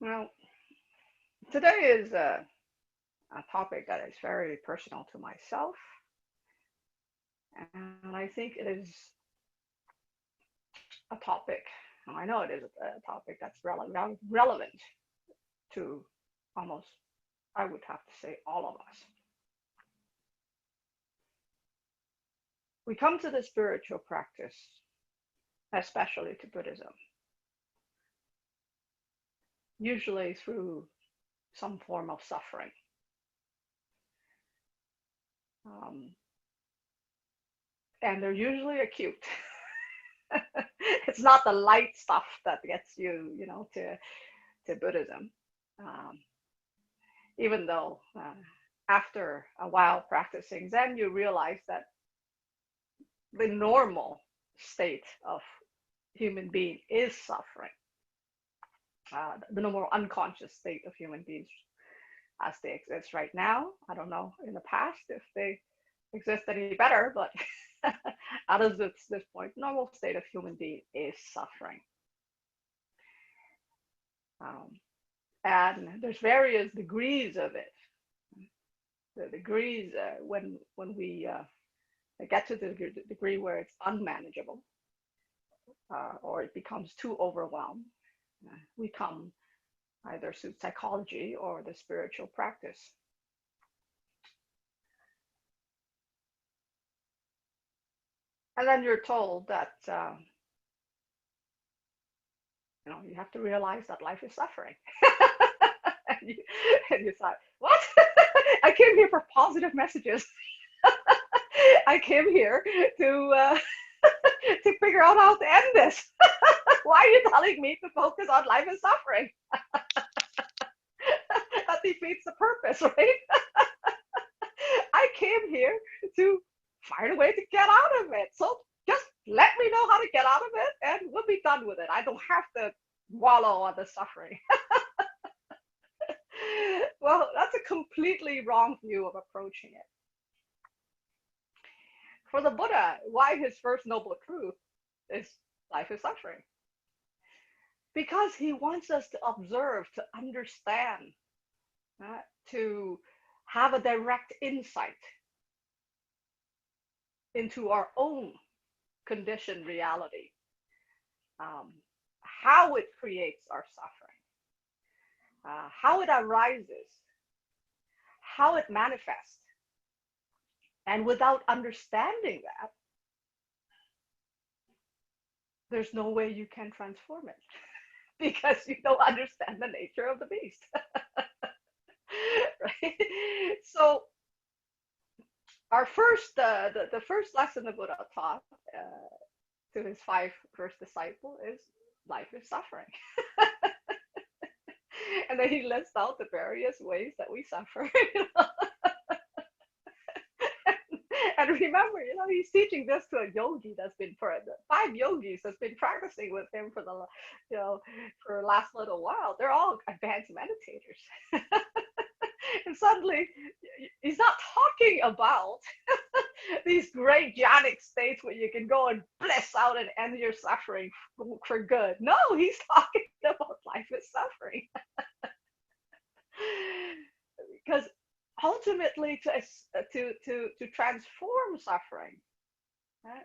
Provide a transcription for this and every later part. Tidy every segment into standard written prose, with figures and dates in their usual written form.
Well, today is a topic that is very personal to myself, and I think it is a topic. I know it is a topic that's relevant to almost, I would have to say, all of us. We come to the spiritual practice, especially to Buddhism, usually through some form of suffering. Um, and they're usually acute. It's not the light stuff that gets you, to Buddhism. Um, Even though after a while practicing Zen, you realize that the normal state of human being is suffering. The normal unconscious state of human beings as they exist right now. I don't know in the past if they exist any better, but out of this point, normal state of human being is suffering. Um, and there's various degrees of it. The degrees when we get to the degree where it's unmanageable or it becomes too overwhelmed, we come either through psychology or the spiritual practice. And then you're told that you have to realize that life is suffering. and you thought, what? I came here for positive messages. I came here to to figure out how to end this. Why are you telling me to focus on life and suffering? That defeats the purpose, right? I came here to find a way to get out of it. So just let me know how to get out of it and we'll be done with it. I don't have to wallow on the suffering. Well, that's a completely wrong view of approaching it. For the Buddha, why his first noble truth is life is suffering? Because he wants us to observe, to understand, to have a direct insight into our own conditioned reality, how it creates our suffering, how it arises, how it manifests. And without understanding that, there's no way you can transform it because you don't understand the nature of the beast. Right? So our first, the first lesson the Buddha taught to his 5 first disciples is life is suffering. And then he lists out the various ways that we suffer. And remember, he's teaching this to a yogi that's been for 5 yogis that's been practicing with him for for the last little while. They're all advanced meditators. And suddenly he's not talking about these great jhanic states where you can go and bliss out and end your suffering for good. No, he's talking about life is suffering. Because ultimately to transform suffering,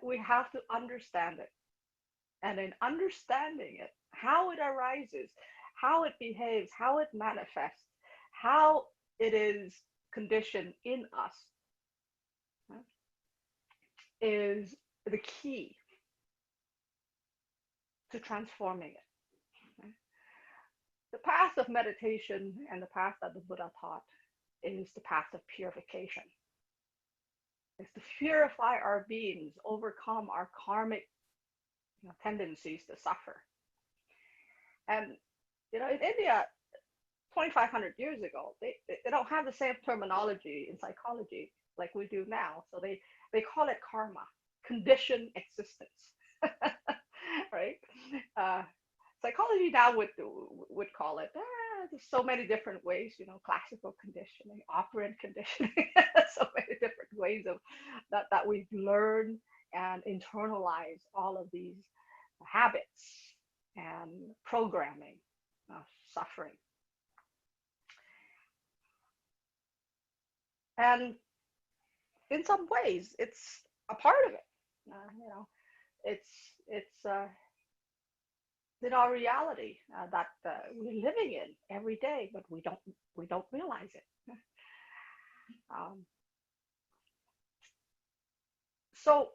we have to understand it. And in understanding it, how it arises, how it behaves, how it manifests, how it is conditioned in us, is the key to transforming it. The path of meditation and the path that the Buddha taught is the path of purification. It's to purify our beings, overcome our karmic tendencies to suffer. And in India, 2,500 years ago, they don't have the same terminology in psychology like we do now. So they call it karma, conditioned existence, right? Psychology now would call it, there's so many different ways, classical conditioning, operant conditioning, so many different ways of that we've learned and internalized all of these habits and programming of suffering. And in some ways, it's a part of it. It's in our reality that we're living in every day, but we don't realize it. Um, so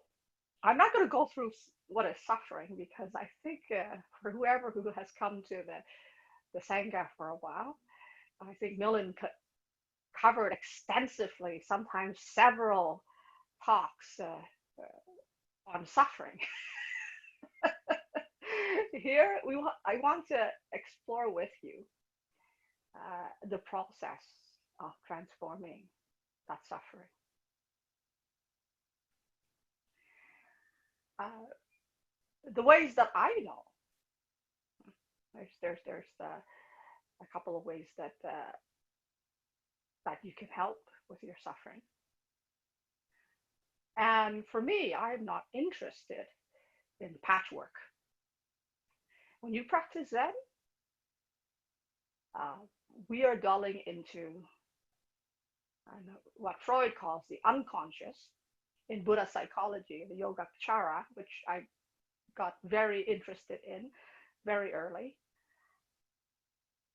I'm not going to go through what is suffering because I think for whoever who has come to the Sangha for a while, I think Millen covered extensively, sometimes several talks on suffering. Here, I want to explore with you the process of transforming that suffering. The ways that I know, there's a couple of ways that you can help with your suffering. And for me, I'm not interested in patchwork. When you practice Zen, uh, we are dwelling into what Freud calls the unconscious in Buddha psychology, the Yogacara, which I got very interested in very early,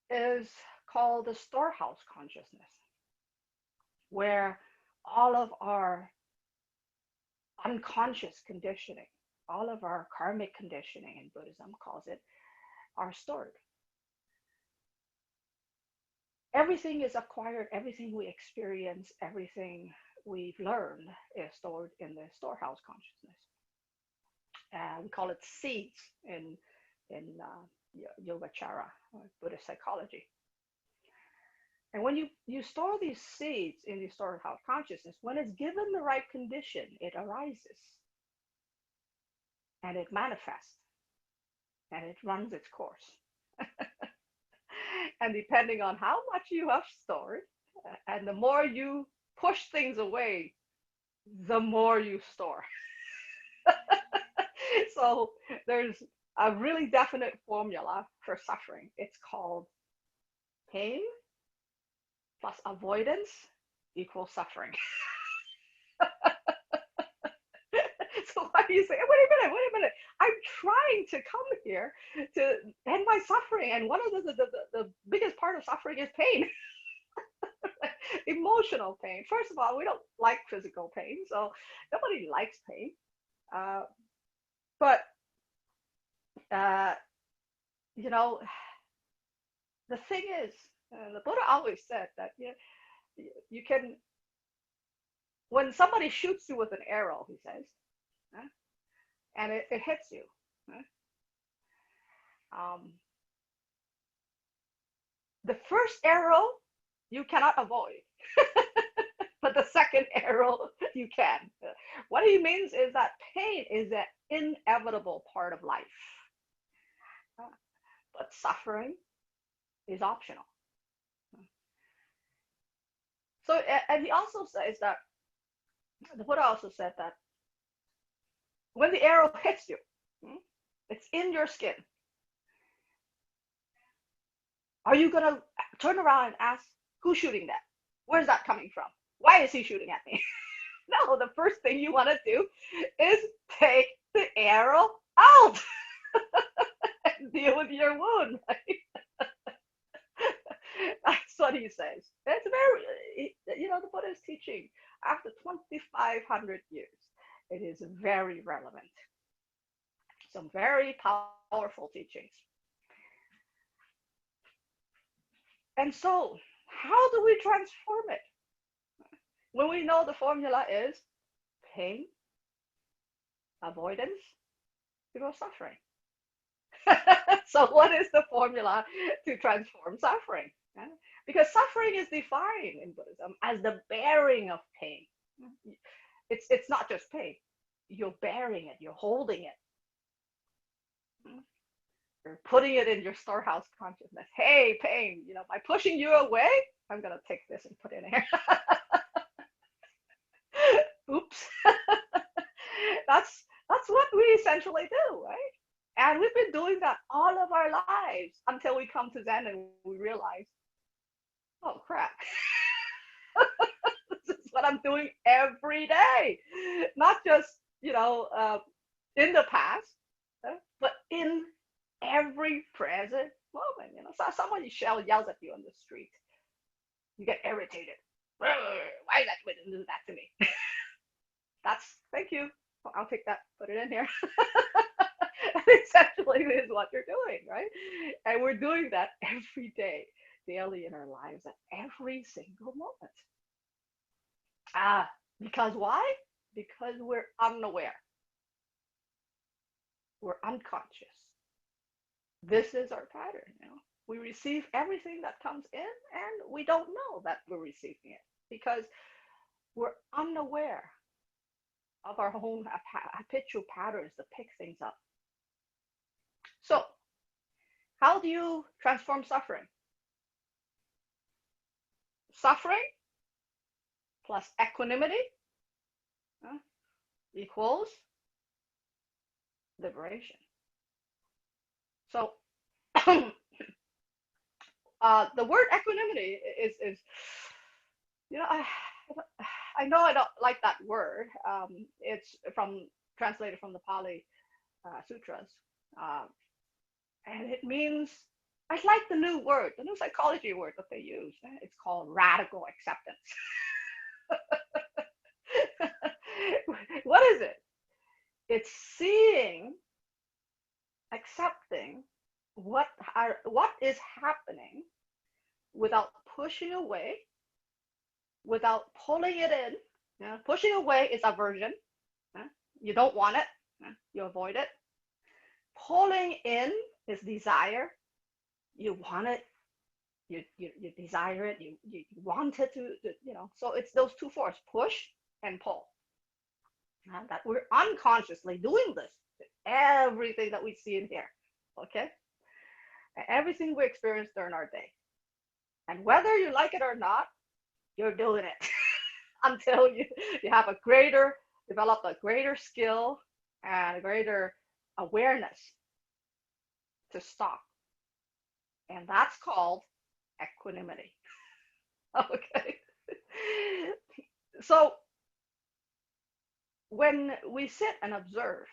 is called the storehouse consciousness, where all of our unconscious conditioning, all of our karmic conditioning in Buddhism calls it, are stored. Everything is acquired, everything we experience, everything we've learned is stored in the storehouse consciousness. We call it seeds in Yogacara, Buddhist psychology. And when you store these seeds in the storehouse consciousness, when it's given the right condition, it arises and it manifests and it runs its course. And depending on how much you have stored, and the more you push things away, the more you store. So there's a really definite formula for suffering. It's called pain plus avoidance equals suffering. So why do you say, wait a minute, I'm trying to come here to end my suffering, and one of the biggest part of suffering is pain. Emotional pain. First of all, we don't like physical pain, so nobody likes pain. Uh, but uh, you know, the thing is, the Buddha always said that you can, when somebody shoots you with an arrow, he says, and it hits you, um, the first arrow you cannot avoid, but the second arrow you can. What he means is that pain is an inevitable part of life, but suffering is optional. So, and he also says that, the Buddha also said that when the arrow hits you, it's in your skin. Are you going to turn around and ask, who's shooting that? Where's that coming from? Why is he shooting at me? No, the first thing you want to do is take the arrow out and deal with your wound. Right? That's what he says. It's very, the Buddha is teaching after 2,500 years. It is very relevant. Some very powerful teachings. And so, how do we transform it? When we know the formula is pain, avoidance, equals suffering. So what is the formula to transform suffering? Because suffering is defined in Buddhism as the bearing of pain. It's not just pain. You're bearing it, you're holding it. You're putting it in your storehouse consciousness. Hey, pain, by pushing you away, I'm going to take this and put it in here. Oops. That's what we essentially do, right? And we've been doing that all of our lives until we come to Zen and we realize, oh crap, this is what I'm doing every day, not just, in the past, but in every present moment. So someone yells at you on the street, you get irritated. Why is that way to do that to me? Thank you. I'll take that, put it in here. Essentially is what you're doing, right? And we're doing that every day, daily in our lives, at every single moment. Because why? Because we're unaware. We're unconscious. This is our pattern. We receive everything that comes in, and we don't know that we're receiving it because we're unaware of our own habitual patterns to pick things up. So, how do you transform suffering? Suffering plus equanimity equals liberation. So, the word equanimity is I know I don't like that word. It's translated from the Pali Sutras, and it means, I like the new psychology word that they use. It's called radical acceptance. What is it? It's seeing, accepting what is happening without pushing away, without pulling it in. Pushing away is aversion. You don't want it. You avoid it. Pulling in is desire. You want it. You desire it. You want it to. So it's those two forces: push and pull. That we're unconsciously doing this. Everything that we see in here. Okay. Everything we experience during our day. And whether you like it or not, you're doing it until you develop a greater skill and a greater awareness to stop. And that's called equanimity. Okay. So when we sit and observe,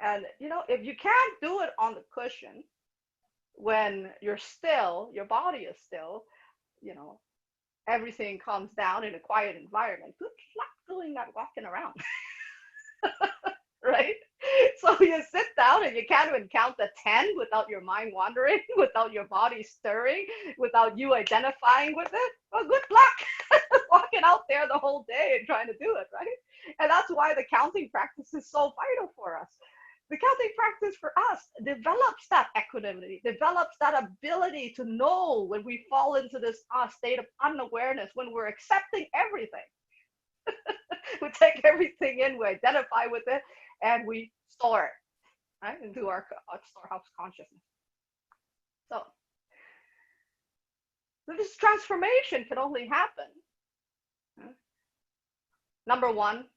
and if you can't do it on the cushion, when you're still, your body is still, everything calms down in a quiet environment, good luck doing that walking around. Right? So you sit down and you can't even count the 10 without your mind wandering, without your body stirring, without you identifying with it. Well, good luck walking out there the whole day and trying to do it, right? And that's why the counting practice is so vital for us. The counting practice for us develops that equanimity, develops that ability to know when we fall into this state of unawareness, when we're accepting everything. We take everything in, we identify with it, and we store it, right, into our storehouse consciousness. So this transformation can only happen. Number one,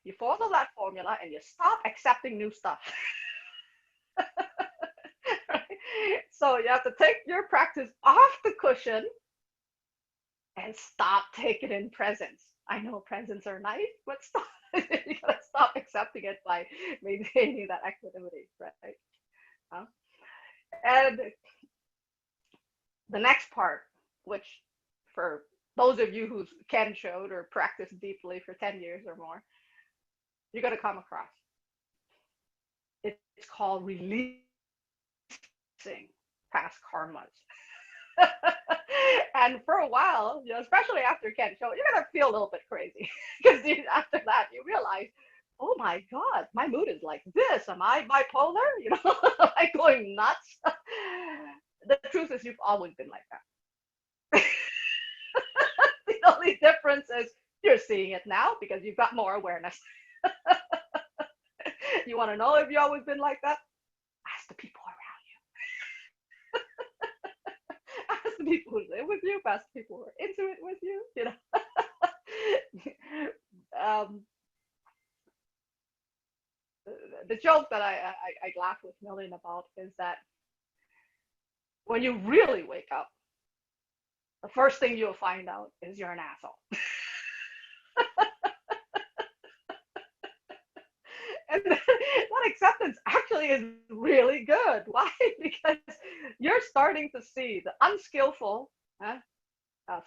you follow that formula and you stop accepting new stuff. Right? So you have to take your practice off the cushion and stop taking in presents. I know presents are nice, but stop. You gotta stop accepting it by maintaining that equanimity, right? And the next part, which for those of you who Ken showed or practiced deeply for 10 years or more, you're going to come across. It's called releasing past karmas. And for a while, especially after Ken show, you're going to feel a little bit crazy because after that you realize, oh my God, my mood is like this. Am I bipolar? Am I going nuts? The truth is, you've always been like that. The only difference is you're seeing it now because you've got more awareness. You want to know if you've always been like that? Ask the people around you. Ask the people who live with you. Ask the people who are into it with you. The joke that I laugh with Million about is that when you really wake up, the first thing you'll find out is you're an asshole. And that acceptance actually is really good. Why? Because you're starting to see the unskillful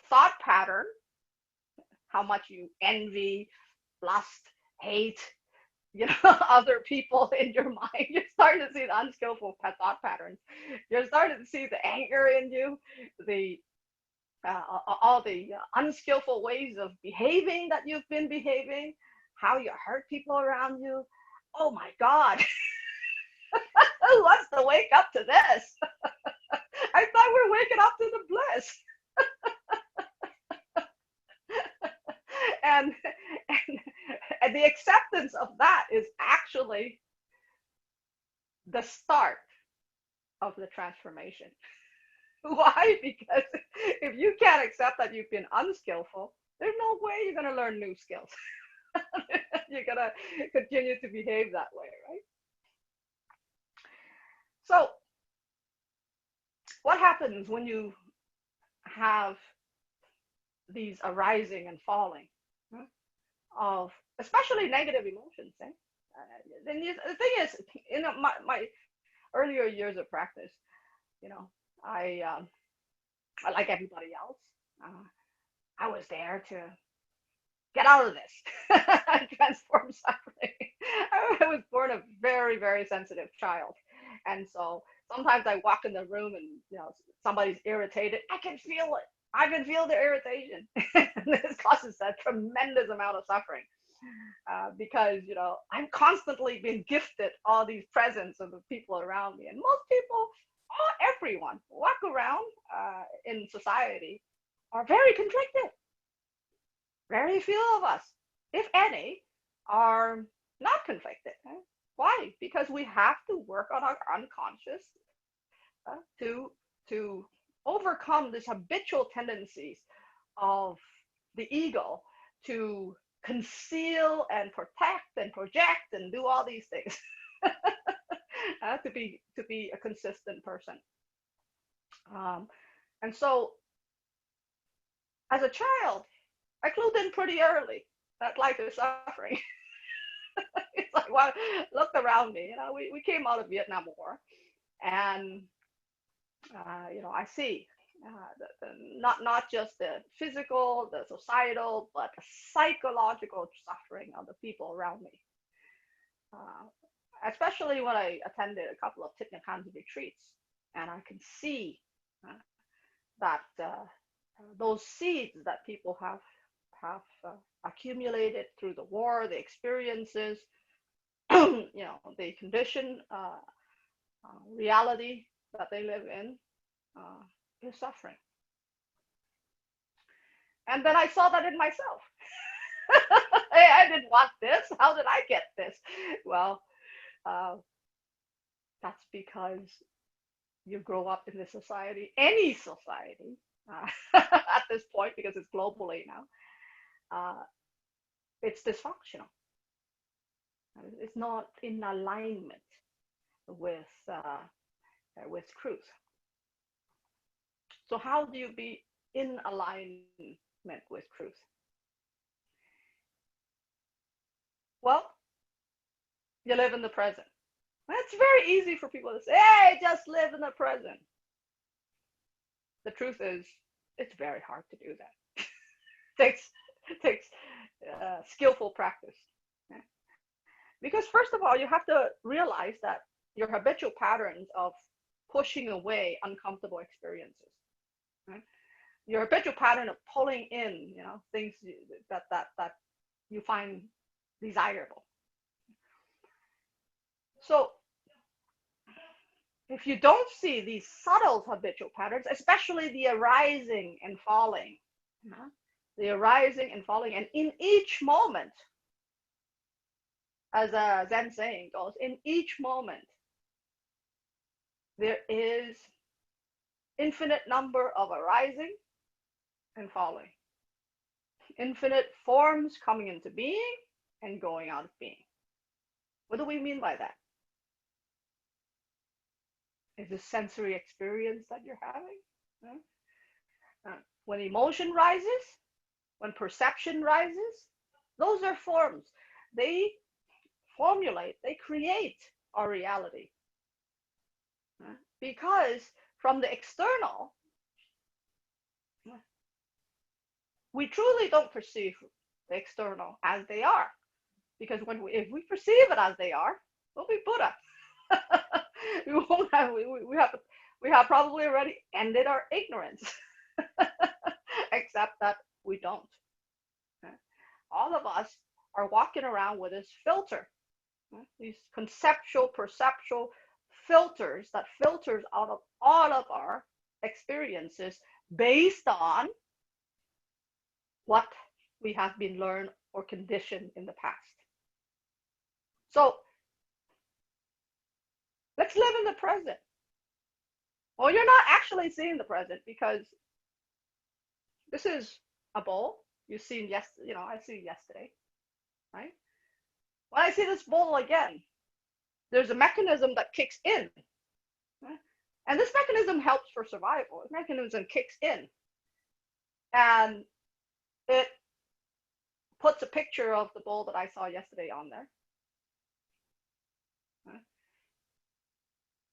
thought pattern, how much you envy, lust, hate, other people in your mind. You're starting to see the unskillful thought patterns. You're starting to see the anger in you, the all the unskillful ways of behaving that you've been behaving, how you hurt people around you. Oh my God, who wants to wake up to this? I thought we were waking up to the bliss. and, and the acceptance of that is actually the start of the transformation. Why? Because if you can't accept that you've been unskillful, there's no way you're going to learn new skills. You're going to continue to behave that way, right? So what happens when you have these arising and falling of especially negative emotions? Then the thing is, in my earlier years of practice, I like everybody else, I was there to get out of this and transform suffering. I was born a very, very sensitive child. And so sometimes I walk in the room and, somebody's irritated. I can feel it. I can feel the irritation. This causes a tremendous amount of suffering because, I'm constantly being gifted all these presents of the people around me. And most people, everyone walk around in society are very conflicted. Very few of us, if any, are not conflicted. Why? Because we have to work on our unconscious to overcome these habitual tendencies of the ego to conceal and protect and project and do all these things to be a consistent person. And so, as a child, I clued in pretty early that life is suffering. It's like, well, looked around me. We came out of Vietnam War, and I see not just the physical, the societal, but the psychological suffering of the people around me. Especially when I attended a couple of Thich Nhat Hanh retreats, and I can see that those seeds that people have accumulated through the war, the experiences, the conditioned reality that they live in is suffering. And then I saw that in myself. Hey, I didn't want this. How did I get this? Well, that's because you grow up in this society, any society, at this point, because it's globally now. It's dysfunctional. It's not in alignment with truth. So how do you be in alignment with truth? Well, you live in the present. It's very easy for people to say, hey, just live in the present. The truth is, it's very hard to do that. It takes skillful practice. Because first of all, you have to realize that your habitual patterns of pushing away uncomfortable experiences, right? Your habitual pattern of pulling in, things that you find desirable. So if you don't see these subtle habitual patterns, especially the arising and falling, the arising and falling, and in each moment, as a Zen saying goes, in each moment, there is infinite number of arising and falling. Infinite forms coming into being and going out of being. What do we mean by that? Is this sensory experience that you're having? when emotion rises, when perception rises, those are forms. They formulate, they create our reality. Because from the external, we truly don't perceive the external as they are. Because if we perceive it as they are, we'll be Buddha. we won't have we have probably already ended our ignorance. Except that we don't. All of us are walking around with this filter, these conceptual, perceptual filters that filters out of all of our experiences based on what we have been learned or conditioned in the past. So let's live in the present. Well, you're not actually seeing the present because this is a bowl. You've seen I see yesterday, right? When I see this bowl again, there's a mechanism that kicks in. Right? And this mechanism helps for survival. This mechanism kicks in. And it puts a picture of the bowl that I saw yesterday on there. Right?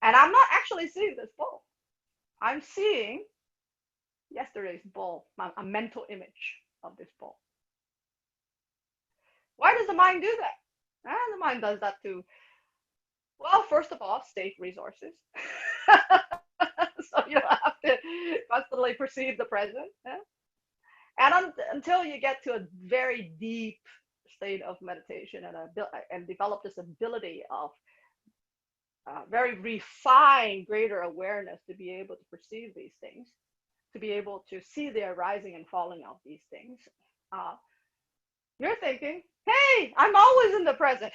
And I'm not actually seeing this bowl. I'm seeing yesterday's bowl, a mental image of this bowl. Why does the mind do that? The mind does that to, well, first of all, save resources. So you have to constantly perceive the present. Yeah? And until you get to a very deep state of meditation and develop this ability of very refined, greater awareness to be able to perceive these things, to be able to see the arising and falling of these things, you're thinking, hey, I'm always in the present.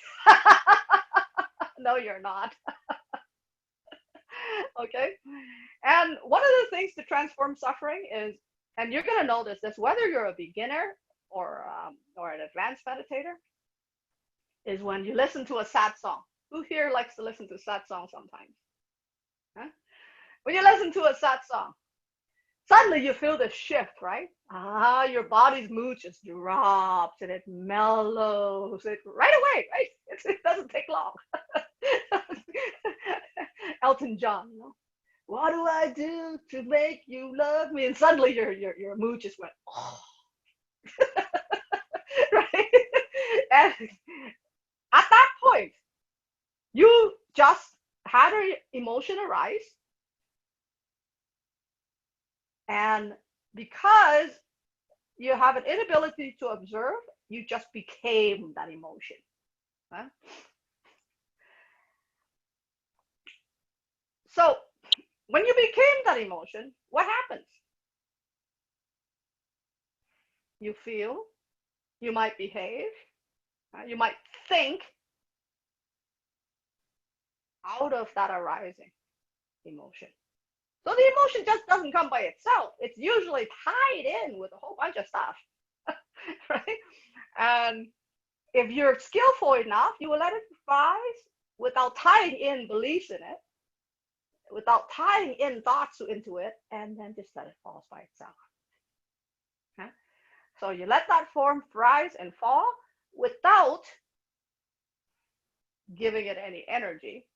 No, you're not. Okay? And one of the things to transform suffering is, and you're going to notice this, whether you're a beginner or an advanced meditator, is when you listen to a sad song. Who here likes to listen to sad songs sometimes? Huh? When you listen to a sad song, suddenly you feel this shift, right? Your body's mood just drops and it mellows it right away, right? It doesn't take long. Elton John, what do I do to make you love me? And suddenly your mood just went, oh. Right? And at that point, you just had an emotion arise. And because you have an inability to observe, you just became that emotion. Huh? So when you became that emotion, what happens? You feel, you might behave, you might think out of that arising emotion. So the emotion just doesn't come by itself. It's usually tied in with a whole bunch of stuff, right? And if you're skillful enough, you will let it rise without tying in beliefs in it, without tying in thoughts into it, and then just let it fall by itself. Okay? So you let that form rise and fall without giving it any energy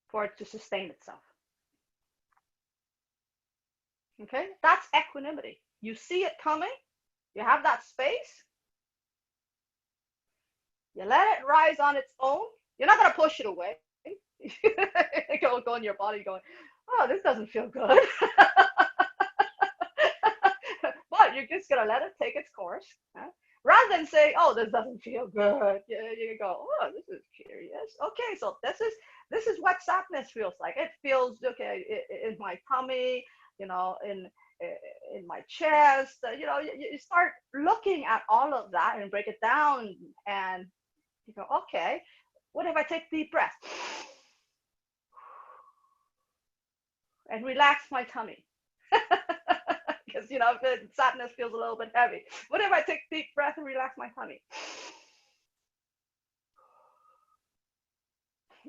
for it to sustain itself. Okay, that's equanimity. You see it coming, you have that space, you let it rise on its own. You're not going to push it away. Go in your body going, oh, this doesn't feel good. But you're just going to let it take its course. Huh? Rather than saying, oh, this doesn't feel good. You go, oh, this is curious. Okay, so this is what sadness feels like. It feels okay in my tummy, in my chest. You start looking at all of that and break it down, and you go, okay, what if I take deep breaths and relax my tummy? Because sadness feels a little bit heavy. What if I take deep breath and relax my tummy?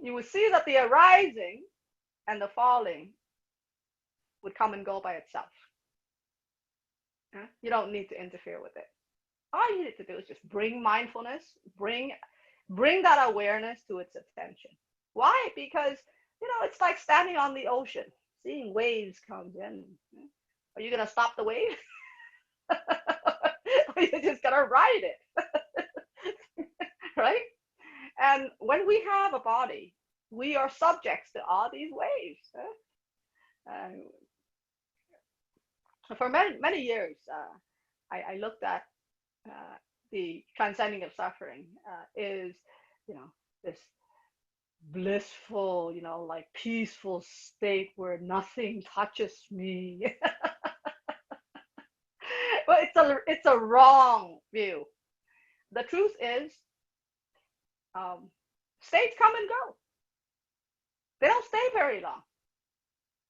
You will see that the arising and the falling would come and go by itself. You don't need to interfere with it. All you need to do is just bring mindfulness, bring that awareness to its attention. Why? Because it's like standing on the ocean, seeing waves come in. Are you gonna stop the wave? Or you're just gonna ride it, right? And when we have a body, we are subjects to all these waves. For many years, I looked at the transcending of suffering is, this blissful, like peaceful state where nothing touches me. But it's a wrong view. The truth is, states come and go. They don't stay very long.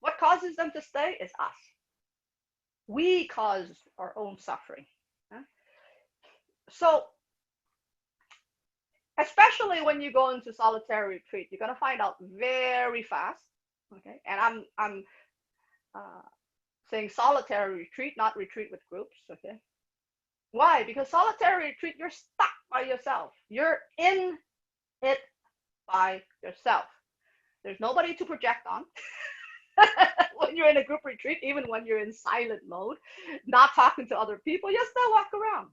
What causes them to stay is us. We cause our own suffering. So, especially when you go into solitary retreat, you're gonna find out very fast. Okay, and I'm saying solitary retreat, not retreat with groups. Okay, why? Because solitary retreat, you're stuck by yourself. You're in it by yourself. There's nobody to project on. When you're in a group retreat, even when you're in silent mode, not talking to other people, you still walk around.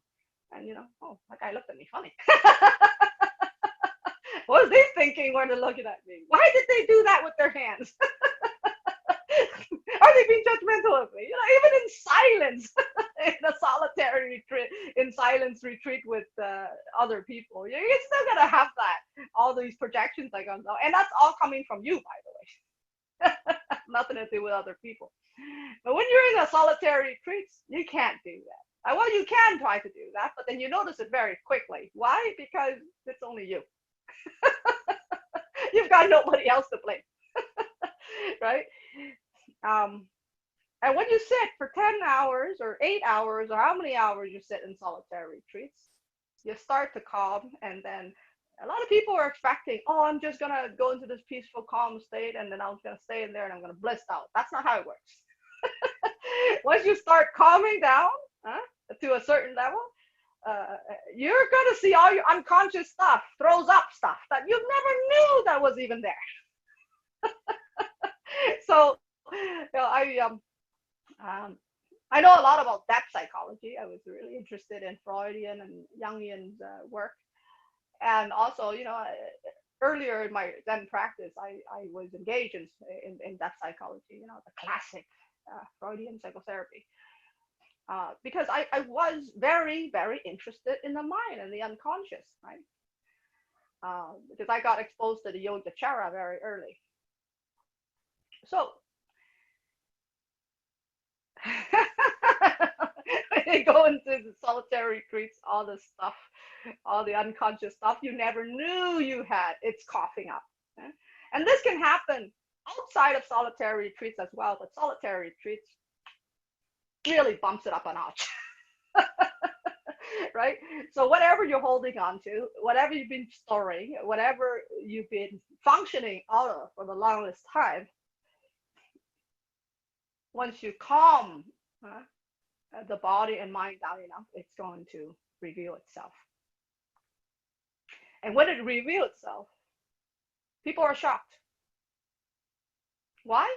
And oh, that guy looked at me funny. What was they thinking when they're looking at me? Why did they do that with their hands? Are they being judgmental of me? Even in silence, in a solitary retreat, in silence retreat with other people, you're still gonna have that, all these projections that come out, and that's all coming from you, by the way. Nothing to do with other people. But when you're in a solitary retreat, you can't do that. Well, you can try to do that, but then you notice it very quickly. Why? Because it's only you. You've got nobody else to blame. Right? And when you sit for 10 hours or 8 hours or how many hours you sit in solitary retreats, you start to calm, and then a lot of people are expecting, oh, I'm just going to go into this peaceful, calm state, and then I'm going to stay in there and I'm going to bliss out. That's not how it works. Once you start calming down to a certain level, you're going to see all your unconscious stuff, throws up stuff that you never knew that was even there. So, I know a lot about depth psychology. I was really interested in Freudian and Jungian work. And also, earlier in my Zen practice, I was engaged in depth psychology, the classic Freudian psychotherapy. Because I was very, very interested in the mind and the unconscious, right? Because I got exposed to the Yogacara very early. So, when you go into the solitary retreats, all the stuff, all the unconscious stuff you never knew you had, it's coughing up. And this can happen outside of solitary retreats as well, but solitary retreats really bumps it up a notch. Right? So whatever you're holding on to, whatever you've been storing, whatever you've been functioning out of for the longest time, once you calm the body and mind down enough, it's going to reveal itself. And when it reveals itself, people are shocked. Why?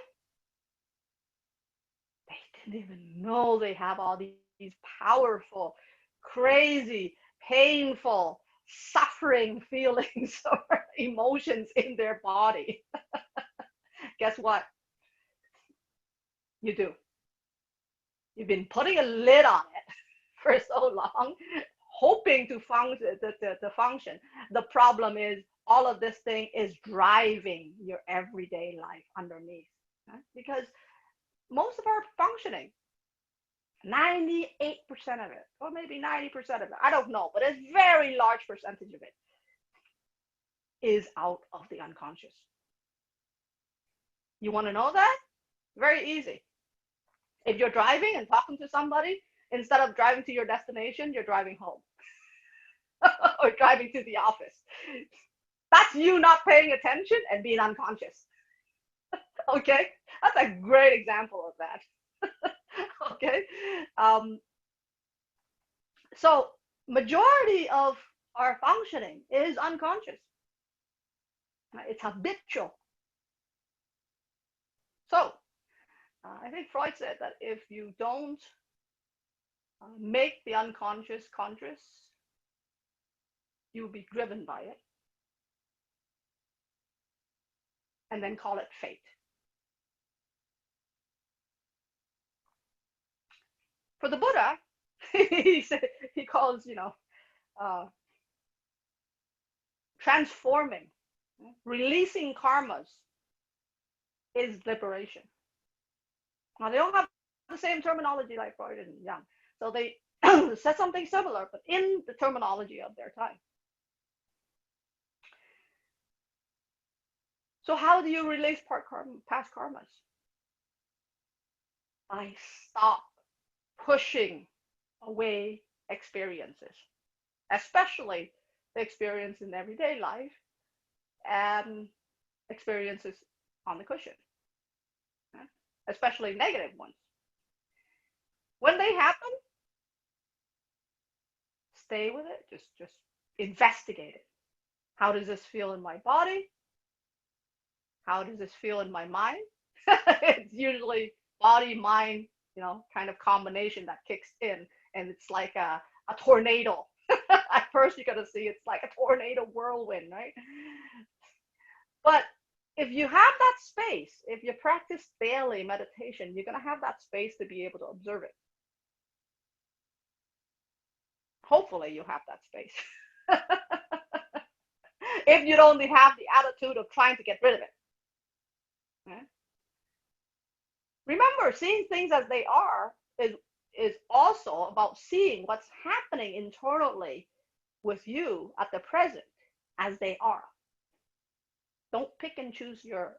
They didn't even know they have all these powerful, crazy, painful, suffering feelings or emotions in their body. Guess what? You do. You've been putting a lid on it for so long, hoping to function. The problem is all of this thing is driving your everyday life underneath. Because most of our functioning, 98% of it, or maybe 90% of it, I don't know, but a very large percentage of it is out of the unconscious. You want to know that? Very easy. If you're driving and talking to somebody, instead of driving to your destination, you're driving home or driving to the office. That's you not paying attention and being unconscious. Okay? That's a great example of that. Okay. So majority of our functioning is unconscious. It's habitual. So I think Freud said that if you don't make the unconscious conscious, you will be driven by it, and then call it fate. For the Buddha, he calls, uh, transforming, releasing karmas is liberation. Now they don't have the same terminology like Freud and Jung, so they said something similar, but in the terminology of their time. So how do you release past karmas? By stop pushing away experiences, especially the experience in everyday life and experiences on the cushion, especially negative ones. When they happen, stay with it. Just investigate it. How does this feel in my body? How does this feel in my mind? It's usually body, mind, kind of combination that kicks in, and it's like a tornado. At first, you're gonna see it's like a tornado whirlwind, right? But if you have that space, if you practice daily meditation, you're gonna have that space to be able to observe it. Hopefully, you have that space. If you don't have the attitude of trying to get rid of it. Okay? Remember, seeing things as they are is also about seeing what's happening internally with you at the present as they are. Don't pick and choose your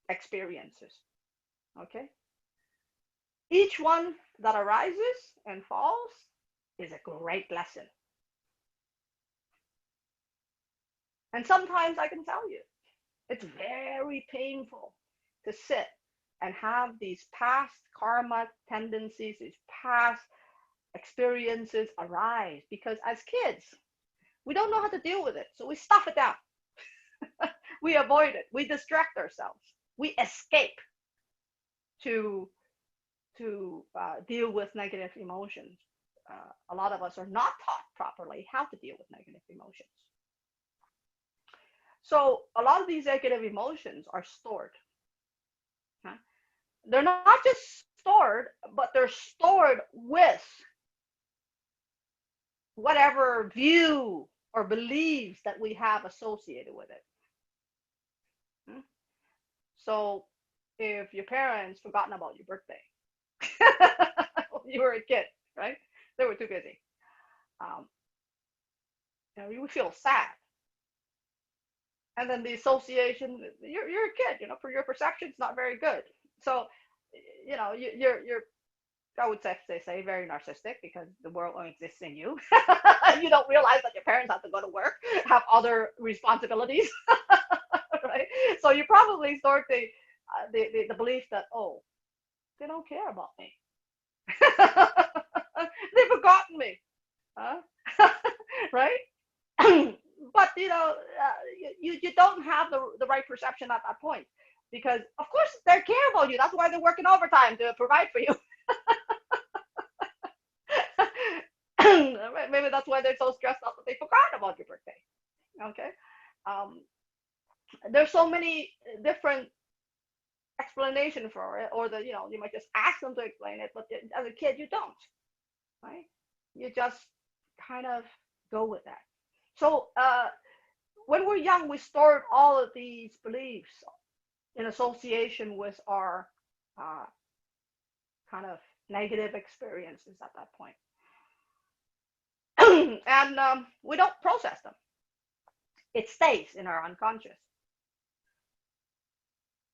experiences. Okay? Each one that arises and falls is a great lesson. And sometimes I can tell you, it's very painful to sit and have these past karma tendencies, these past experiences arise, because as kids, we don't know how to deal with it. So we stuff it down. We avoid it. We distract ourselves. We escape to deal with negative emotions. A lot of us are not taught properly how to deal with negative emotions. So a lot of these negative emotions are stored. Huh? They're not just stored, but they're stored with whatever view or beliefs that we have associated with it. So if your parents forgotten about your birthday, when you were a kid, right? They were too busy. You would feel sad. And then the association, you're a kid, for your perception, it's not very good. So, you're I would say very narcissistic, because the world only exists in you. You don't realize that your parents have to go to work, have other responsibilities, right? So you probably start the belief that, oh, they don't care about me. They've forgotten me, huh? Right? But you don't have the right perception at that point, because of course they care about you. That's why they're working overtime to provide for you. Maybe that's why they're so stressed out that they forgot about your birthday. Okay. There's so many different explanations for it, or you might just ask them to explain it, but as a kid you don't, right? You just kind of go with that. So when we're young, we stored all of these beliefs in association with our kind of negative experiences at that point. And we don't process them. It stays in our unconscious.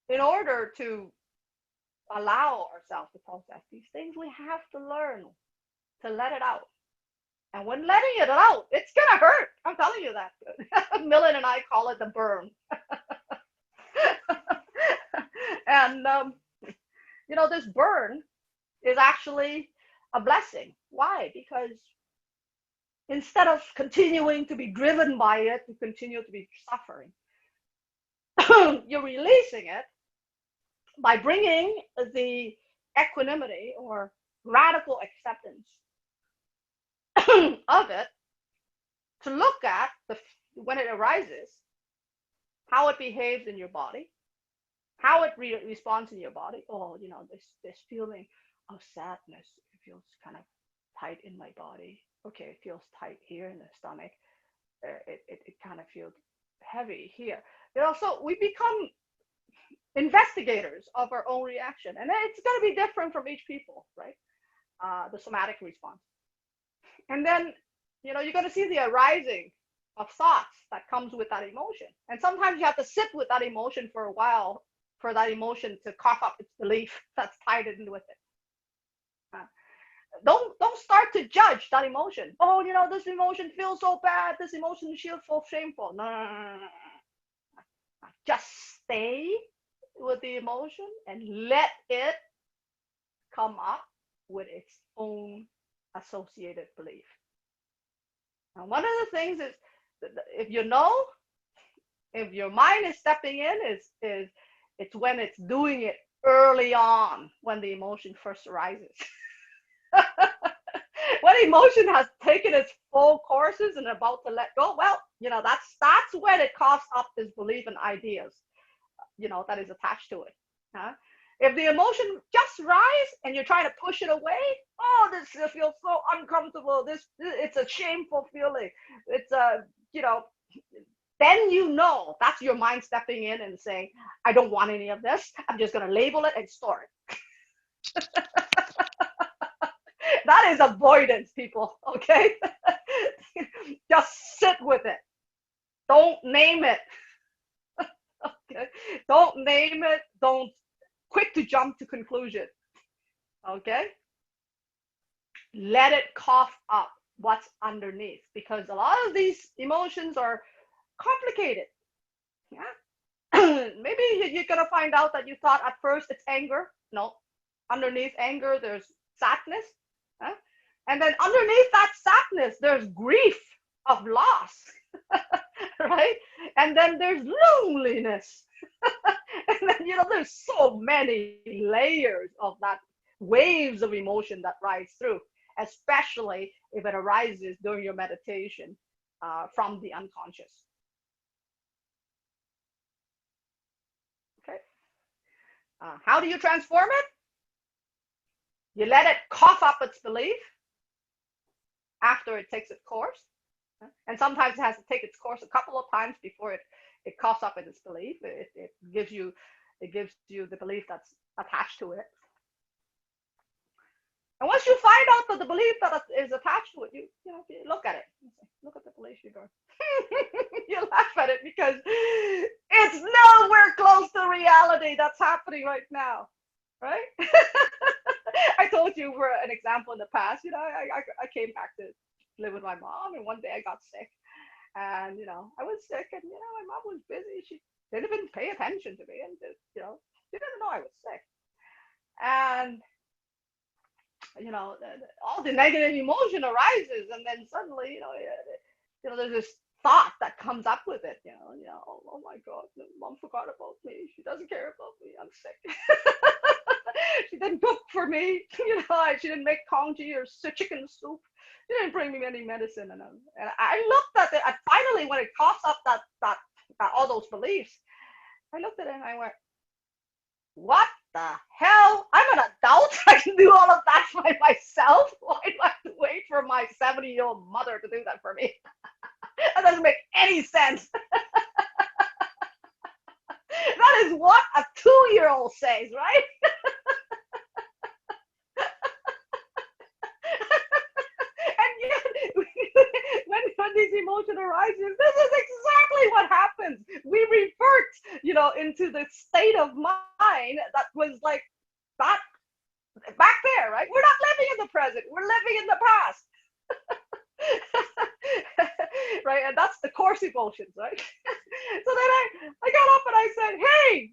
In order to allow ourselves to process these things, we have to learn to let it out. And when letting it out, it's gonna hurt. I'm telling you that. Millen and I call it the burn. And, this burn is actually a blessing. Why? Because instead of continuing to be driven by it, you continue to be suffering. You're releasing it by bringing the equanimity or radical acceptance of it, to look at when it arises, how it behaves in your body, how it responds in your body. Oh, this feeling of sadness, it feels kind of tight in my body. Okay, it feels tight here in the stomach. It kind of feels heavy here. So we become investigators of our own reaction, and it's going to be different from each people, right? The somatic response. And then, you're going to see the arising of thoughts that comes with that emotion. And sometimes you have to sit with that emotion for a while for that emotion to cough up its belief that's tied in with it. Don't start to judge that emotion. Oh, this emotion feels so bad. This emotion feels so shameful. No. Just stay with the emotion and let it come up with its own associated belief. Now, one of the things is, if your mind is stepping in, is it's when it's doing it early on, when the emotion first arises. When emotion has taken its full courses and about to let go, well, that's when it coughs up this belief and ideas, that is attached to it. If the emotion just rise and you're trying to push it away, oh, this feels so uncomfortable. It's a shameful feeling. It's then that's your mind stepping in and saying, I don't want any of this. I'm just going to label it and store it. That is avoidance, people. Okay. Just sit with it. Don't name it. Okay. Don't name it. Don't quick to jump to conclusion. Okay. Let it cough up what's underneath, because a lot of these emotions are complicated. Yeah. Maybe you're going to find out that you thought at first it's anger. No. Underneath anger, there's sadness. And then underneath that sadness, there's grief of loss. Right? And then there's loneliness. And then, there's so many layers of that, waves of emotion that rise through, especially if it arises during your meditation from the unconscious. Okay. How do you transform it? You let it cough up its belief after it takes its course. And sometimes it has to take its course a couple of times before it coughs up its belief. It gives you the belief that's attached to it. And once you find out that the belief that is attached to it, you look at it. Look at the belief you go. You laugh at it because it's nowhere close to reality that's happening right now, right? I told you for an example in the past, I came back to live with my mom, and one day I got sick, and I was sick, and my mom was busy. She didn't even pay attention to me, and she didn't know I was sick, and all the negative emotion arises, and then suddenly there's this thought that comes up with it. Oh my God, mom forgot about me. She doesn't care about me. I'm sick. She didn't cook for me. She didn't make congee or chicken soup. She didn't bring me any medicine. And I looked at it. And finally, when it coughs up that all those beliefs, I looked at it and I went, "What the hell? I'm an adult. I can do all of that by myself. Why do I have to wait for my 70-year-old mother to do that for me? That doesn't make any sense." That is what a 2-year-old says, right? And yet, when these emotions arises, this is exactly what happens. We revert, into the state of mind that was like that back there, right? We're not living in the present. We're living in the past. Right? And that's the course emotions, right? So then I got up and I said, hey,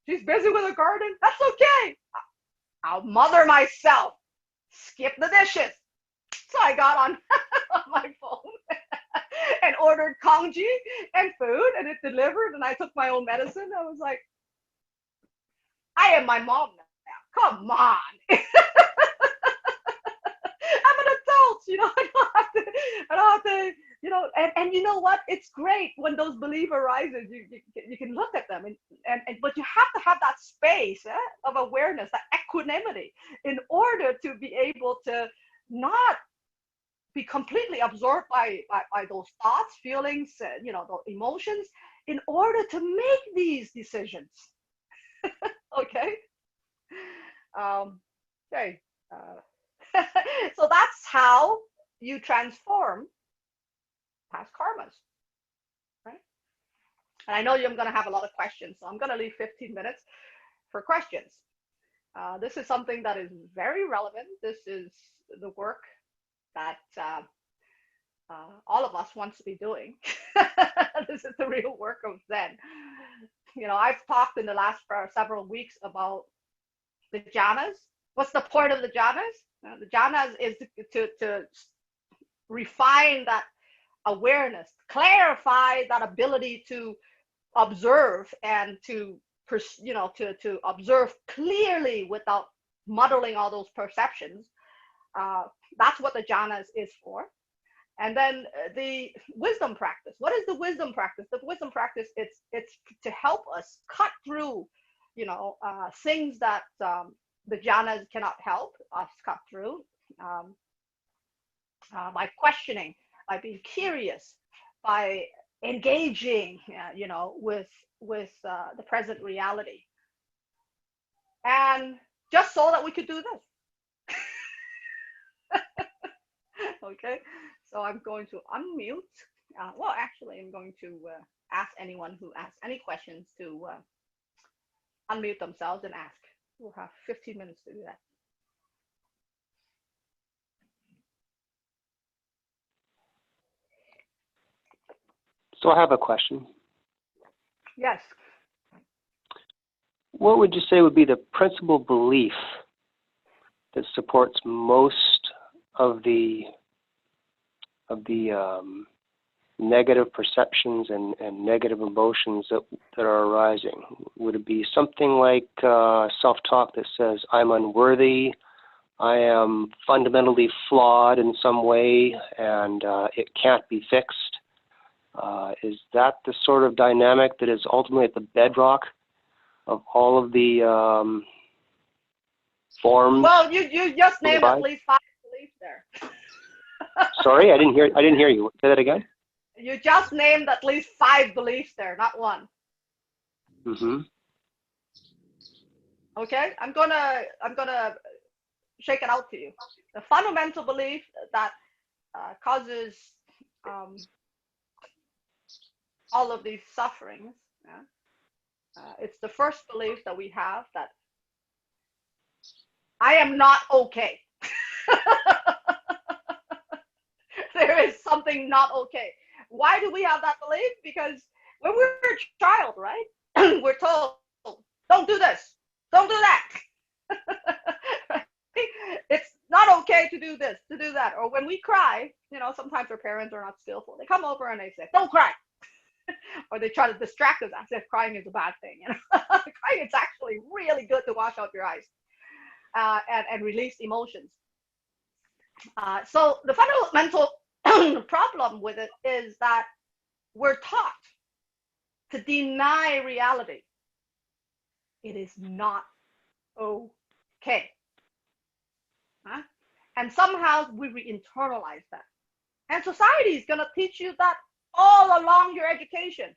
She's busy with her garden. That's okay. I'll mother myself. Skip the dishes. So I got on, on my phone and ordered congee and food, and it delivered, and I took my own medicine. I was like, I am my mom now. Come on. I'm an adult, I don't have to, and you know what? It's great when those beliefs arises. You can look at them, and but you have to have that space of awareness, that equanimity, in order to be able to not be completely absorbed by those thoughts, feelings, those emotions, in order to make these decisions. Okay. Okay. So that's how you transform past karmas, right? And I know you're going to have a lot of questions, so I'm going to leave 15 minutes for questions. This is something that is very relevant. This is the work that all of us wants to be doing. This is the real work of Zen. I've talked in the last several weeks about the jhanas. What's the point of the jhanas? The jhanas is to refine that awareness, clarify that ability to observe and to observe clearly without muddling all those perceptions. That's what the jhanas is for. And then the wisdom practice. What is the wisdom practice? The wisdom practice, it's to help us cut through, things that the jhanas cannot help us cut through, by questioning, by being curious, by engaging, with the present reality, and just so that we could do this. Okay, so I'm going to unmute. Actually, I'm going to ask anyone who asks any questions to unmute themselves and ask. We'll have 15 minutes to do that. So I have a question. Yes. What would you say would be the principal belief that supports most of the negative perceptions and negative emotions that are arising? Would it be something like self-talk that says, I'm unworthy, I am fundamentally flawed in some way, and it can't be fixed? Is that the sort of dynamic that is ultimately at the bedrock of all of the forms? Well, you just named at least 5 beliefs there. Sorry, I didn't hear you. Say that again. You just named at least 5 beliefs there, not one. Mm-hmm. Okay, I'm gonna shake it out to you. The fundamental belief that causes all of these sufferings. It's the first belief that we have, that I am not okay. There is something not okay. Why do we have that belief? Because when we're a child, right, we're told, don't do this, don't do that. It's not okay to do this, to do that. Or when we cry, sometimes our parents are not skillful. They come over and they say, don't cry. Or they try to distract us as if crying is a bad thing. Crying is actually really good to wash out your eyes and release emotions. So the fundamental problem with it is that we're taught to deny reality. It is not okay. And somehow we internalize that. And society is going to teach you that all along your education.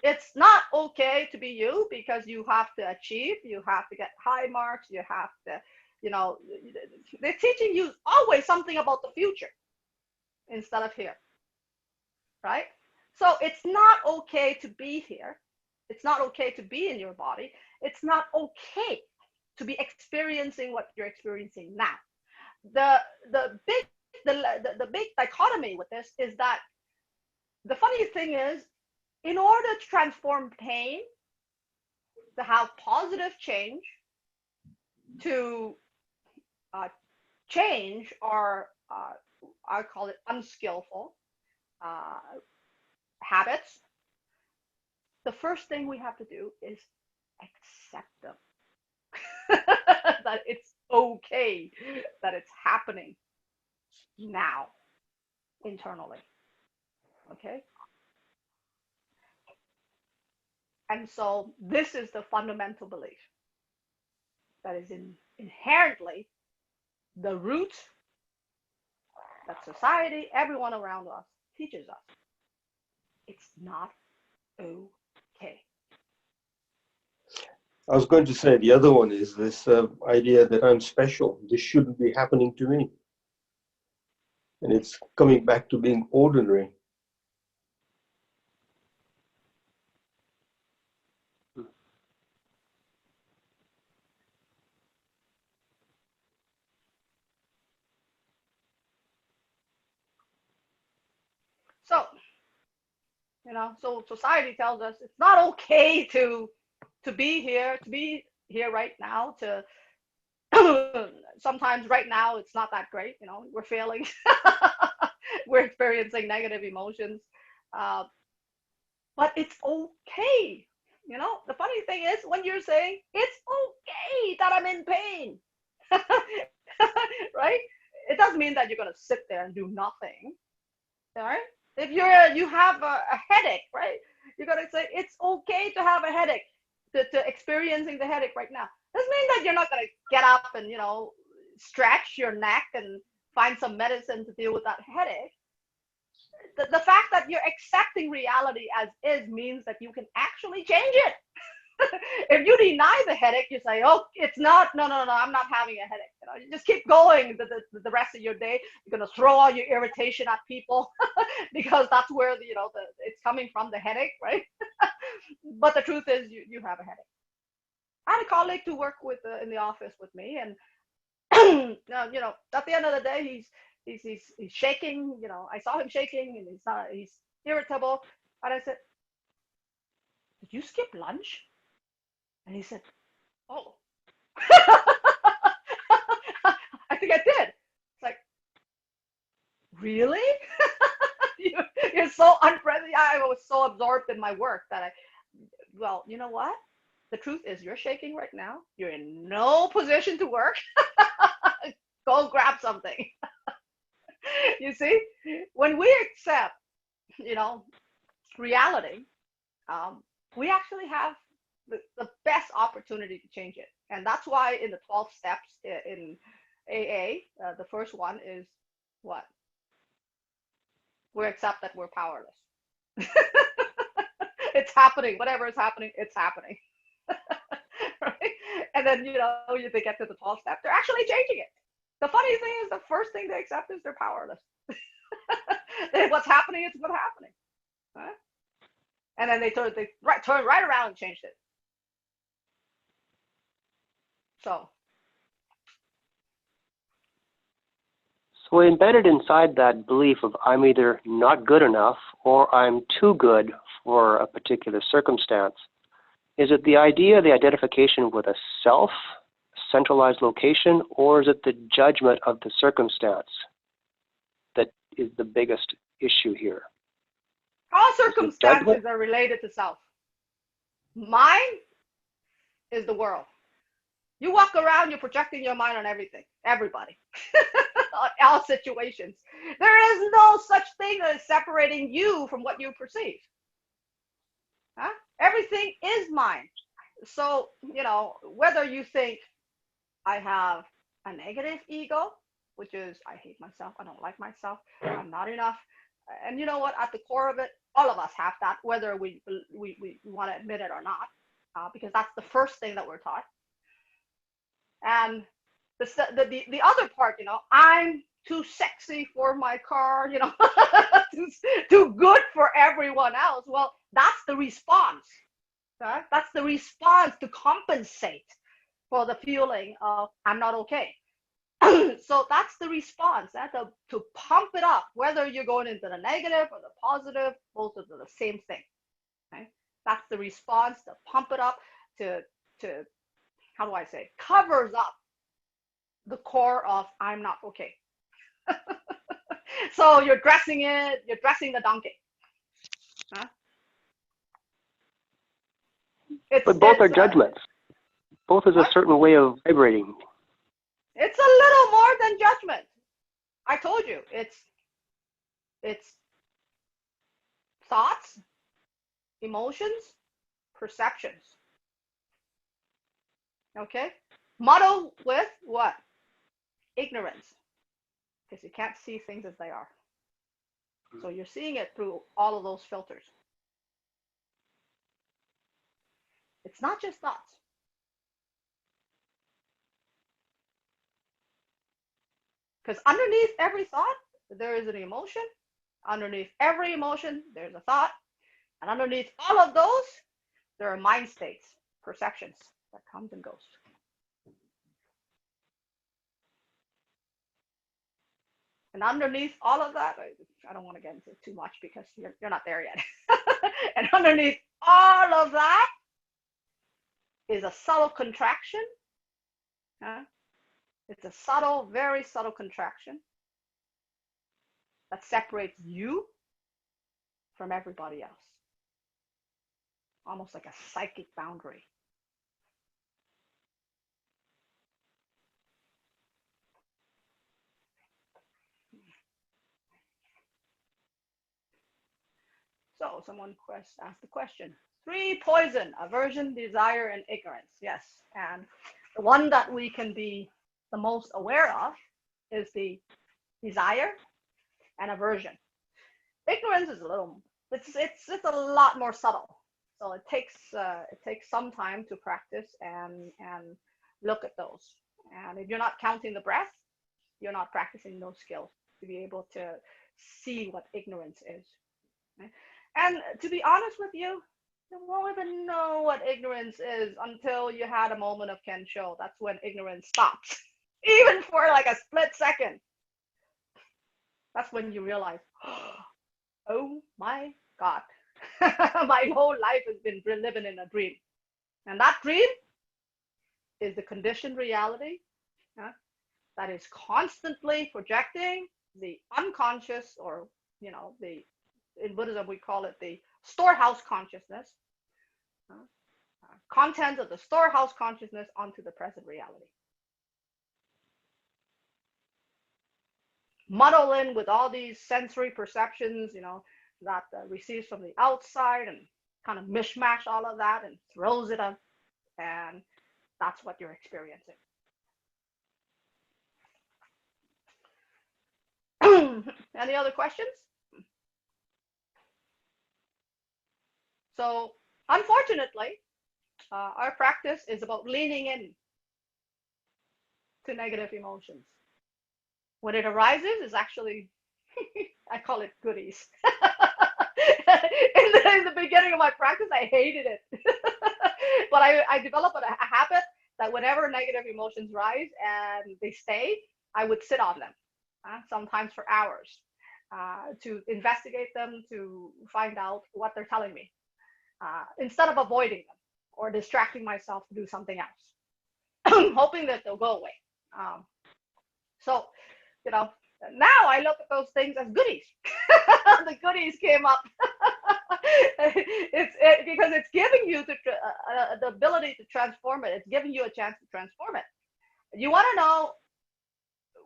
It's not okay to be you, because you have to achieve, you have to get high marks, you have to, they're teaching you always something about the future instead of here, right? So it's not okay to be here. It's not okay to be in your body. It's not okay to be experiencing what you're experiencing now. The big dichotomy with this is that the funny thing is, in order to transform pain, to have positive change, to change our, I call it unskillful uh, habits, the first thing we have to do is accept them. That it's okay that it's happening now internally. Okay? And so this is the fundamental belief that is inherently the root that society, everyone around us teaches us. It's not okay. I was going to say the other one is this idea that I'm special. This shouldn't be happening to me. And it's coming back to being ordinary. So, so society tells us it's not okay to be here right now, to sometimes right now it's not that great, we're failing. We're experiencing negative emotions, but it's okay. The funny thing is when you're saying it's okay that I'm in pain, right? It doesn't mean that you're going to sit there and do nothing. All right? If you have a headache, right? You're going to say it's okay to have a headache, to experiencing the headache right now. Doesn't mean that you're not going to get up and stretch your neck and find some medicine to deal with that headache. The fact that you're accepting reality as is means that you can actually change it. If you deny the headache, you say, oh, it's not, no, I'm not having a headache. You just keep going the rest of your day. You're going to throw all your irritation at people because that's where it's coming from, the headache, right? But the truth is you have a headache. I had a colleague to work with in the office with me, and at the end of the day, he's shaking. I saw him shaking, and he's irritable. And I said, "Did you skip lunch?" And he said, "Oh, I think I did." It's like, really? You're so unpresent. I was so absorbed in my work that well, you know what? The truth is you're shaking right now. You're in no position to work. Go grab something. You see, when we accept, reality, we actually have the best opportunity to change it. And that's why in the 12 steps in AA, the first one is what? We accept that we're powerless. It's happening. Whatever is happening, it's happening. Right? And then, they get to the 12 steps, they're actually changing it. The funny thing is the first thing they accept is they're powerless. What's happening is what's happening. Right? And then they turn right around and changed it. So embedded inside that belief of I'm either not good enough or I'm too good for a particular circumstance, is it the idea, the identification with a self, centralized location, or is it the judgment of the circumstance that is the biggest issue here? all circumstances are related to self. Mine is the world. You walk around, you're projecting your mind on everything, everybody, all situations. There is no such thing as separating you from what you perceive. Huh? Everything is mine. So, whether you think I have a negative ego, which is I hate myself, I don't like myself, I'm not enough. And you know what? At the core of it, all of us have that, whether we want to admit it or not, because that's the first thing that we're taught. And the other part, I'm too sexy for my car, too good for everyone else. Well, that's the response. Okay? That's the response to compensate for the feeling of I'm not okay. So that's the response, to pump it up, whether you're going into the negative or the positive, both of them the same thing. Okay? That's the response to pump it up, to how do I say, covers up the core of I'm not okay. So you're dressing the donkey. Huh? But both are judgments. Both is a certain way of vibrating. It's a little more than judgment. I told you, it's thoughts, emotions, perceptions. Okay? Muddled with what? Ignorance. Because you can't see things as they are. So you're seeing it through all of those filters. It's not just thoughts. Because underneath every thought, there is an emotion. Underneath every emotion, there's a thought. And underneath all of those, there are mind states, perceptions that comes and goes. And underneath all of that, I don't want to get into too much because you're not there yet. And underneath all of that is a subtle contraction. It's a subtle, very subtle contraction that separates you from everybody else. Almost like a psychic boundary. So someone asked the question. 3 poison: aversion, desire, and ignorance. Yes. And the one that we can be the most aware of is the desire and aversion. Ignorance is it's a lot more subtle. So it takes some time to practice and look at those. And if you're not counting the breath, you're not practicing those skills to be able to see what ignorance is. Okay? And to be honest with you, you won't even know what ignorance is until you had a moment of Kensho. That's when ignorance stops, even for like a split second. That's when you realize, oh my God, my whole life has been living in a dream. And that dream is the conditioned reality that is constantly projecting the unconscious, or, in Buddhism, we call it the storehouse consciousness, content of the storehouse consciousness onto the present reality. Muddle in with all these sensory perceptions, that receives from the outside, and kind of mishmash all of that and throws it up, and that's what you're experiencing. Any other questions? So, unfortunately, our practice is about leaning in to negative emotions. When it arises, it's actually, I call it goodies. In the beginning of my practice, I hated it. But I developed a habit that whenever negative emotions rise and they stay, I would sit on them, sometimes for hours, to investigate them, to find out what they're telling me, instead of avoiding them or distracting myself to do something else, hoping that they'll go away. So, now I look at those things as goodies. The goodies came up. Because it's giving you the ability to transform it. It's giving you a chance to transform it. You want to know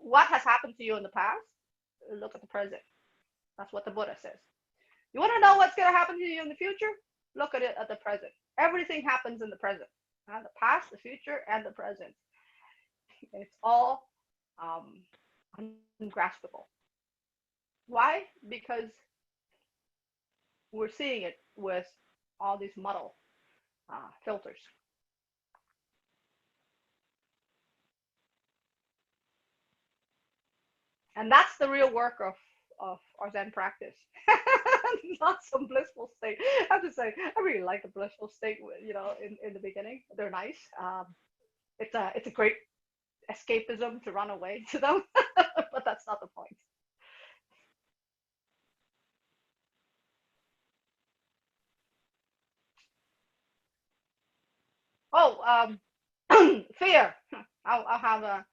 what has happened to you in the past? Look at the present. That's what the Buddha says. You want to know what's going to happen to you in the future? Look at it at the present. Everything happens in the present. The past, the future, and the present. It's all ungraspable. Why? Because we're seeing it with all these muddle filters. And that's the real work of our Zen practice. Not some blissful state. I have to say, I really like the blissful state, in the beginning. They're nice. It's a great escapism to run away to them, but that's not the point. Oh, fear. I'll have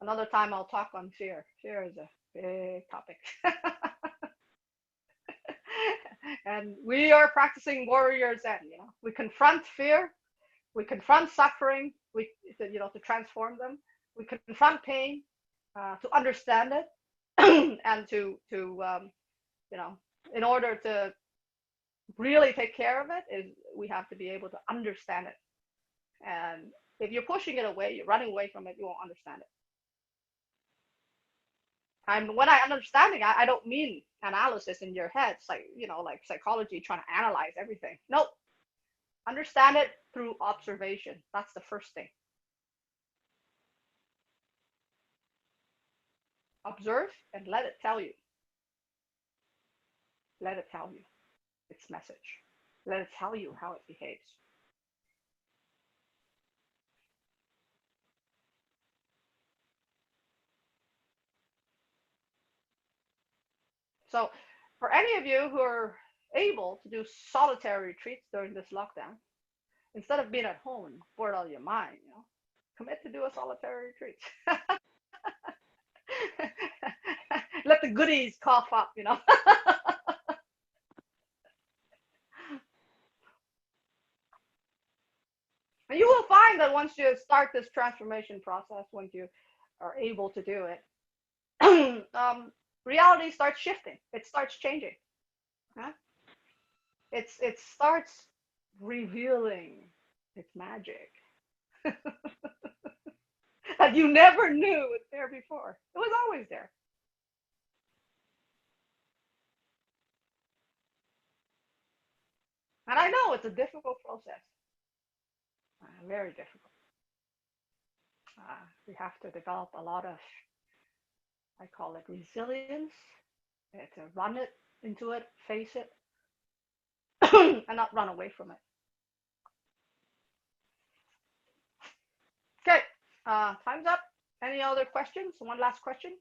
another time I'll talk on fear. Fear is a big topic. And we are practicing warrior Zen, we confront fear, we confront suffering, to transform them. We confront pain, to understand it, and to in order to really take care of it, is we have to be able to understand it. And if you're pushing it away, you're running away from it, you won't understand it. And when I understanding, I don't mean analysis in your head. It's like, like psychology trying to analyze everything. Nope. Understand it through observation. That's the first thing. Observe and let it tell you. Let it tell you its message. Let it tell you how it behaves. So for any of you who are able to do solitary retreats during this lockdown, instead of being at home and bored out of your mind, commit to do a solitary retreat. Let the goodies cough up, And you will find that once you start this transformation process, once you are able to do it, reality starts shifting. It starts changing. It starts revealing its magic that you never knew was there before. It was always there. And I know it's a difficult process. Very difficult. We have to develop a lot of, I call it resilience, to run it into it, face it, and not run away from it. Okay, time's up. Any other questions? One last question.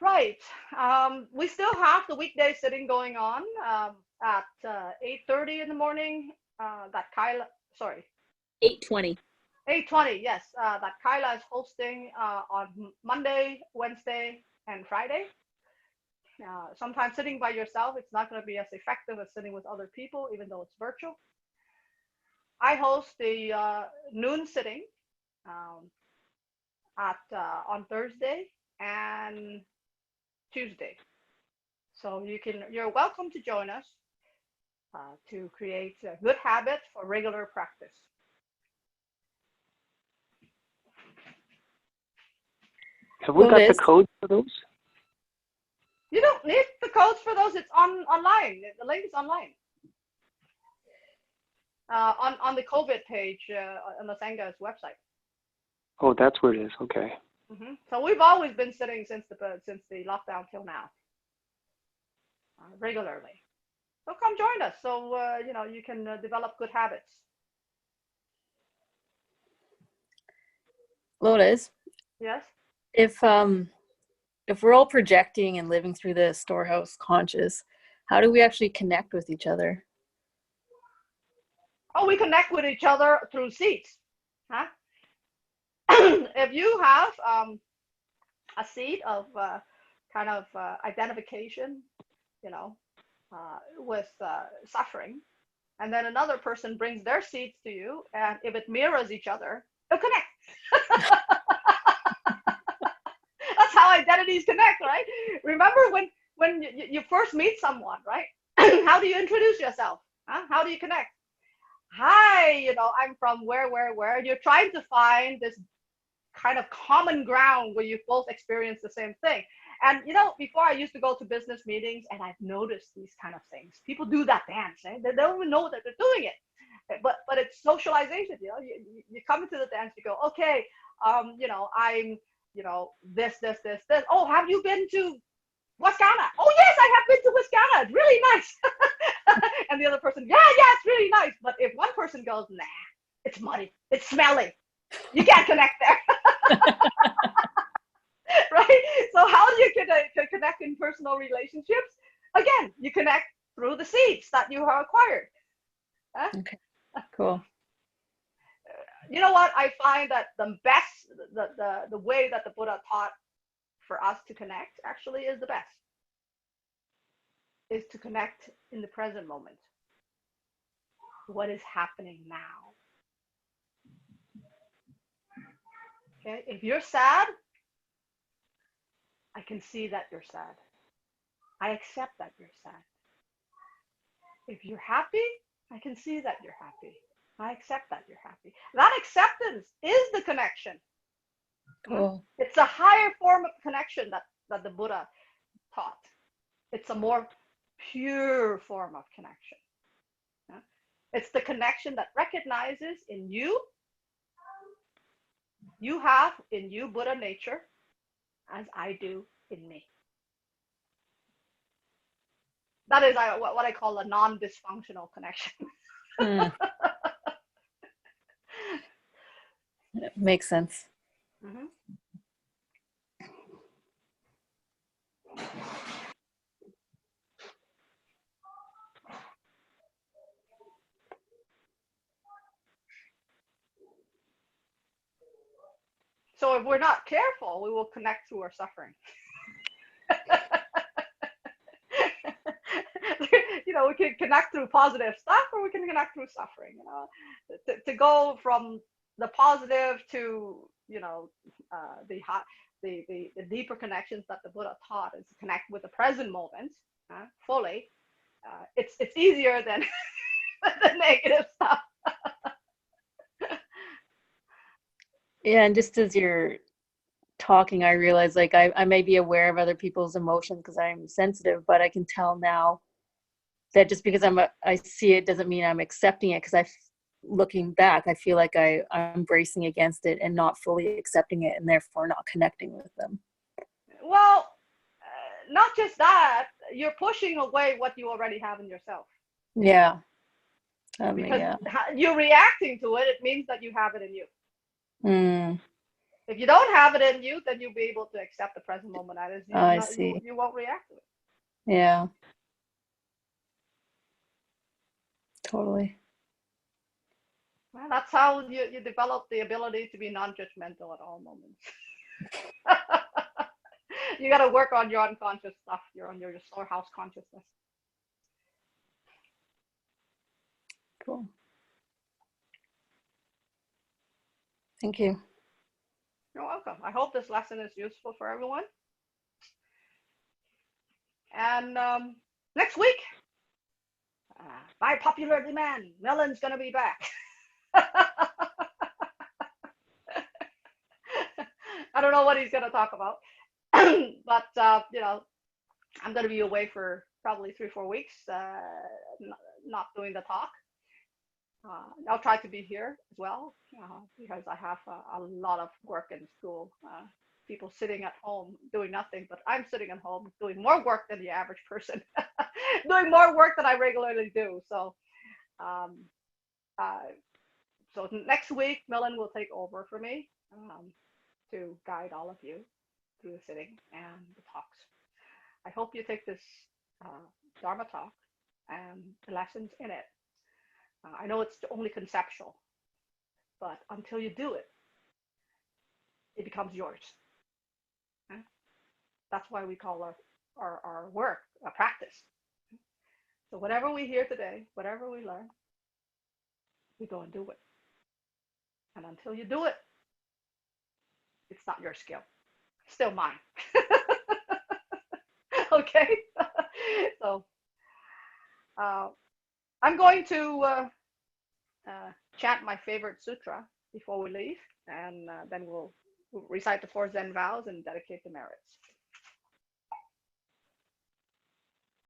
Right. We still have the weekday sitting going on at 8:30 in the morning. That Kyla, sorry. 8:20. 8:20, yes. That Kyla is hosting on Monday, Wednesday, and Friday. Sometimes sitting by yourself, it's not going to be as effective as sitting with other people, even though it's virtual. I host the noon sitting on Thursday and Tuesday. So you're welcome to join us to create a good habit for regular practice. Have we got the code for those? You don't need the codes for those. It's online. The link is online. On the COVID page on the Sangha's website. Oh, that's where it is. Okay. Mm-hmm. So we've always been sitting since the lockdown till now, regularly. So come join us. So you can develop good habits. Lotus. Yes. If we're all projecting and living through the storehouse conscious, how do we actually connect with each other? Oh, we connect with each other through seeds. Huh? If you have a seed of kind of identification, with suffering, and then another person brings their seeds to you, and if it mirrors each other, they'll connect. That's how identities connect, right? Remember when you first meet someone, right? How do you introduce yourself? How do you connect? Hi, I'm from where. You're trying to find this kind of common ground where you both experience the same thing. And before I used to go to business meetings, and I've noticed these kind of things. People do that dance, right? They don't even know that they're doing it. But it's socialization. You come into the dance, you go, okay, I'm this. Oh, have you been to Wascana? Oh yes, I have been to Wascana. It's really nice. And the other person, yeah, it's really nice. But if one person goes, nah, it's muddy, it's smelly, you can't connect there. Right? So how do you connect in personal relationships? Again, you connect through seeds that you have acquired. Okay, cool. You know what? I find that the best, the way that the Buddha taught for us to connect actually is the best, is to connect in the present moment. What is happening now? Okay, if you're sad, I can see that you're sad. I accept that you're sad. If you're happy, I can see that you're happy. I accept that you're happy. That acceptance is the connection. Cool. It's a higher form of connection that the Buddha taught. It's a more pure form of connection. It's the connection that recognizes in you, you have in you Buddha nature, as I do in me. That is what I call a non-dysfunctional connection. Mm. Makes sense. Mm-hmm. So if we're not careful, we will connect through our suffering. We can connect through positive stuff, or we can connect through suffering. To go from the positive to the deeper connections that the Buddha taught is to connect with the present moment fully. It's easier than the negative stuff. Yeah, and just as you're talking, I realize like I may be aware of other people's emotions because I'm sensitive, but I can tell now that just because I see it doesn't mean I'm accepting it, because looking back, I feel like I'm bracing against it and not fully accepting it, and therefore not connecting with them. Well, not just that, you're pushing away what you already have in yourself. Yeah. Because yeah. you're reacting to it, it means that you have it in you. Mm. If you don't have it in you, then you'll be able to accept the present moment as I see. you won't react to it. Yeah. You Well, that's how you develop the ability to be non-judgmental at all moments. You got to work on your unconscious stuff. You're on your storehouse consciousness. Cool. Thank you. You're welcome. I hope this lesson is useful for everyone. And next week, by popular demand, Melon's going to be back. I don't know what he's going to talk about, but I'm going to be away for probably 3-4 weeks, not doing the talk. I'll try to be here as well because I have a lot of work in school. People sitting at home doing nothing, but I'm sitting at home doing more work than the average person, doing more work than I regularly do. So, so next week, Millen will take over for me to guide all of you through the sitting and the talks. I hope you take this Dharma talk and the lessons in it. I know it's only conceptual, but until you do it, it becomes yours. That's why we call our work a practice. So whatever we hear today, whatever we learn, we go and do it. And until you do it, it's not your skill. It's still mine. Okay? So I'm going to chant my favorite sutra before we leave, and then we'll recite the 4 Zen vows and dedicate the merits.